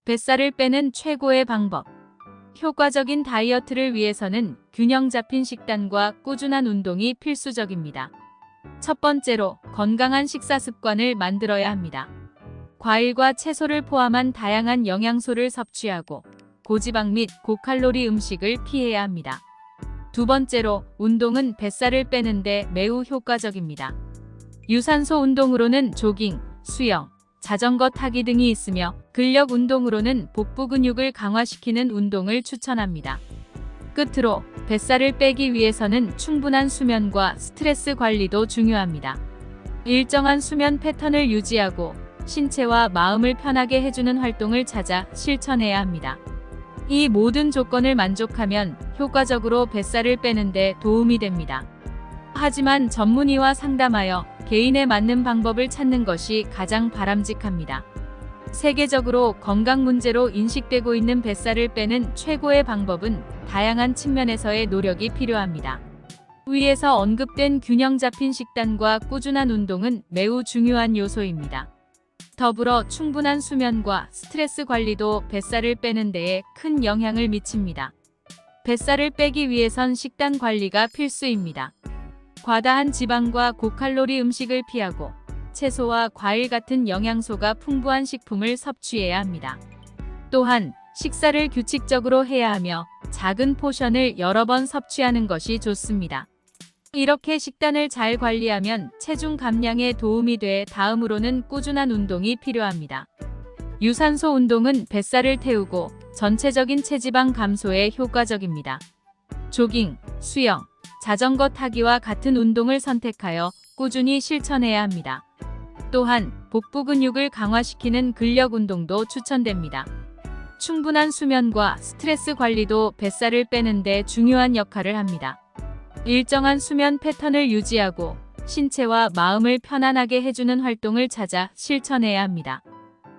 뱃살을 빼는 최고의 방법. 효과적인 다이어트를 위해서는 균형 잡힌 식단과 꾸준한 운동이 필수적입니다. 첫 번째로 건강한 식사 습관을 만들어야 합니다. 과일과 채소를 포함한 다양한 영양소를 섭취하고 고지방 및 고칼로리 음식을 피해야 합니다. 두 번째로 운동은 뱃살을 빼는 데 매우 효과적입니다. 유산소 운동으로는 조깅, 수영, 자전거 타기 등이 있으며 근력 운동으로는 복부 근육을 강화시키는 운동을 추천합니다. 끝으로 뱃살을 빼기 위해서는 충분한 수면과 스트레스 관리도 중요합니다. 일정한 수면 패턴을 유지하고 신체와 마음을 편하게 해주는 활동을 찾아 실천해야 합니다. 이 모든 조건을 만족하면 효과적으로 뱃살을 빼는 데 도움이 됩니다. 하지만 전문의와 상담하여 개인에 맞는 방법을 찾는 것이 가장 바람직합니다. 세계적으로 건강 문제로 인식되고 있는 뱃살을 빼는 최고의 방법은 다양한 측면에서의 노력이 필요합니다. 위에서 언급된 균형 잡힌 식단과 꾸준한 운동은 매우 중요한 요소입니다. 더불어 충분한 수면과 스트레스 관리도 뱃살을 빼는 데에 큰 영향을 미칩니다. 뱃살을 빼기 위해선 식단 관리가 필수입니다. 과다한 지방과 고칼로리 음식을 피하고 채소와 과일 같은 영양소가 풍부한 식품을 섭취해야 합니다. 또한 식사를 규칙적으로 해야 하며 작은 포션을 여러 번 섭취하는 것이 좋습니다. 이렇게 식단을 잘 관리하면 체중 감량에 도움이 돼 다음으로는 꾸준한 운동이 필요합니다. 유산소 운동은 뱃살을 태우고 전체적인 체지방 감소에 효과적입니다. 조깅, 수영, 자전거 타기와 같은 운동을 선택하여 꾸준히 실천해야 합니다. 또한 복부 근육을 강화시키는 근력 운동도 추천됩니다. 충분한 수면과 스트레스 관리도 뱃살을 빼는 데 중요한 역할을 합니다. 일정한 수면 패턴을 유지하고 신체와 마음을 편안하게 해주는 활동을 찾아 실천해야 합니다.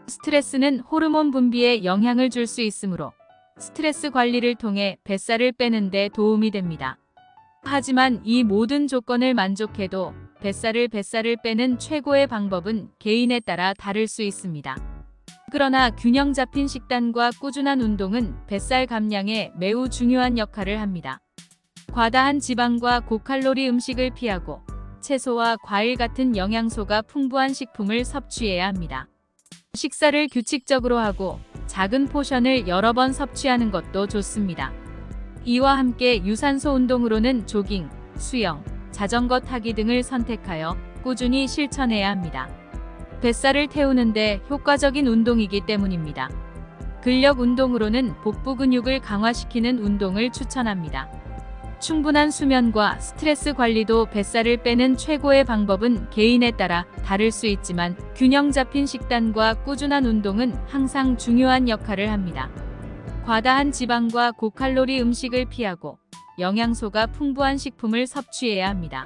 스트레스는 호르몬 분비에 영향을 줄 수 있으므로 스트레스 관리를 통해 뱃살을 빼는 데 도움이 됩니다. 하지만 이 모든 조건을 만족해도 뱃살을 빼는 최고의 방법은 개인에 따라 다를 수 있습니다. 그러나 균형 잡힌 식단과 꾸준한 운동은 뱃살 감량에 매우 중요한 역할을 합니다. 과다한 지방과 고칼로리 음식을 피하고 채소와 과일 같은 영양소가 풍부한 식품을 섭취해야 합니다. 식사를 규칙적으로 하고 작은 포션을 여러 번 섭취하는 것도 좋습니다. 이와 함께 유산소 운동으로는 조깅, 수영, 자전거 타기 등을 선택하여 꾸준히 실천해야 합니다. 뱃살을 태우는데 효과적인 운동이기 때문입니다. 근력 운동으로는 복부 근육을 강화시키는 운동을 추천합니다. 충분한 수면과 스트레스 관리도 뱃살을 빼는 최고의 방법은 개인에 따라 다를 수 있지만 균형 잡힌 식단과 꾸준한 운동은 항상 중요한 역할을 합니다. 과다한 지방과 고칼로리 음식을 피하고 영양소가 풍부한 식품을 섭취해야 합니다.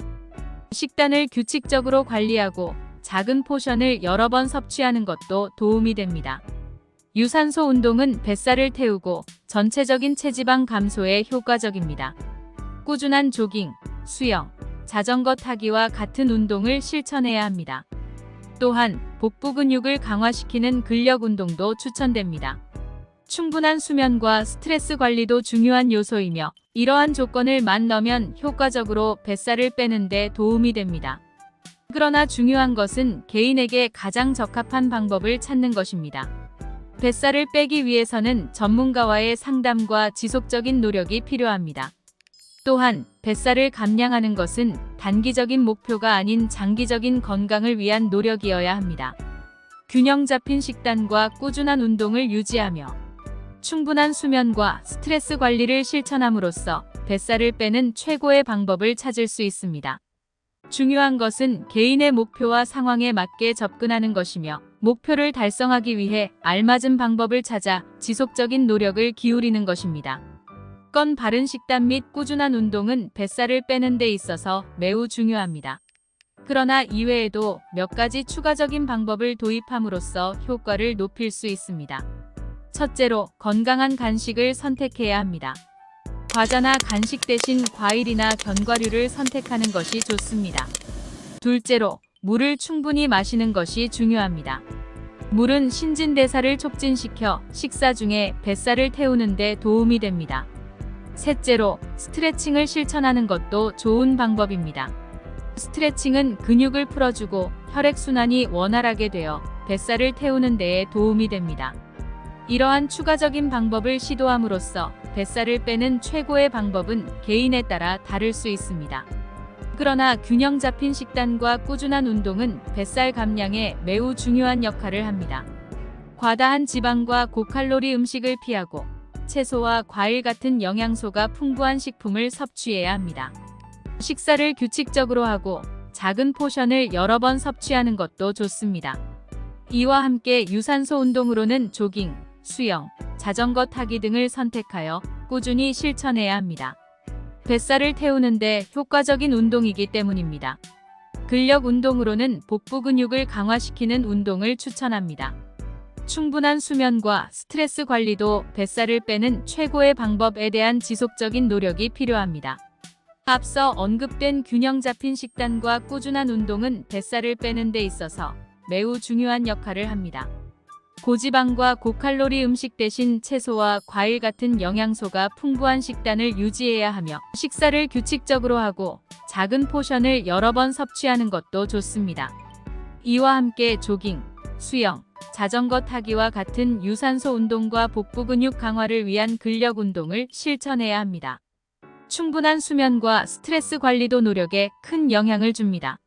식단을 규칙적으로 관리하고 작은 포션을 여러 번 섭취하는 것도 도움이 됩니다. 유산소 운동은 뱃살을 태우고 전체적인 체지방 감소에 효과적입니다. 꾸준한 조깅, 수영, 자전거 타기와 같은 운동을 실천해야 합니다. 또한 복부 근육을 강화시키는 근력 운동도 추천됩니다. 충분한 수면과 스트레스 관리도 중요한 요소이며 이러한 조건을 만나면 효과적으로 뱃살을 빼는 데 도움이 됩니다. 그러나 중요한 것은 개인에게 가장 적합한 방법을 찾는 것입니다. 뱃살을 빼기 위해서는 전문가와의 상담과 지속적인 노력이 필요합니다. 또한 뱃살을 감량하는 것은 단기적인 목표가 아닌 장기적인 건강을 위한 노력이어야 합니다. 균형 잡힌 식단과 꾸준한 운동을 유지하며 충분한 수면과 스트레스 관리를 실천함으로써 뱃살을 빼는 최고의 방법을 찾을 수 있습니다. 중요한 것은 개인의 목표와 상황에 맞게 접근하는 것이며 목표를 달성하기 위해 알맞은 방법을 찾아 지속적인 노력을 기울이는 것입니다. 바른 식단 및 꾸준한 운동은 뱃살을 빼는 데 있어서 매우 중요합니다. 그러나 이외에도 몇 가지 추가적인 방법을 도입함으로써 효과를 높일 수 있습니다. 첫째로 건강한 간식을 선택해야 합니다. 과자나 간식 대신 과일이나 견과류를 선택하는 것이 좋습니다. 둘째로 물을 충분히 마시는 것이 중요합니다. 물은 신진대사를 촉진시켜 식사 중에 뱃살을 태우는 데 도움이 됩니다. 셋째로, 스트레칭을 실천하는 것도 좋은 방법입니다. 스트레칭은 근육을 풀어주고 혈액순환이 원활하게 되어 뱃살을 태우는 데에 도움이 됩니다. 이러한 추가적인 방법을 시도함으로써 뱃살을 빼는 최고의 방법은 개인에 따라 다를 수 있습니다. 그러나 균형 잡힌 식단과 꾸준한 운동은 뱃살 감량에 매우 중요한 역할을 합니다. 과다한 지방과 고칼로리 음식을 피하고 채소와 과일 같은 영양소가 풍부한 식품을 섭취해야 합니다. 식사를 규칙적으로 하고 작은 포션을 여러 번 섭취하는 것도 좋습니다. 이와 함께 유산소 운동으로는 조깅, 수영, 자전거 타기 등을 선택하여 꾸준히 실천해야 합니다. 뱃살을 태우는데 효과적인 운동이기 때문입니다. 근력 운동으로는 복부 근육을 강화시키는 운동을 추천합니다. 충분한 수면과 스트레스 관리도 뱃살을 빼는 최고의 방법에 대한 지속적인 노력이 필요합니다. 앞서 언급된 균형 잡힌 식단과 꾸준한 운동은 뱃살을 빼는 데 있어서 매우 중요한 역할을 합니다. 고지방과 고칼로리 음식 대신 채소와 과일 같은 영양소가 풍부한 식단을 유지해야 하며 식사를 규칙적으로 하고 작은 포션을 여러 번 섭취하는 것도 좋습니다. 이와 함께 조깅, 수영, 자전거 타기와 같은 유산소 운동과 복부 근육 강화를 위한 근력 운동을 실천해야 합니다. 충분한 수면과 스트레스 관리도 노력에 큰 영향을 줍니다.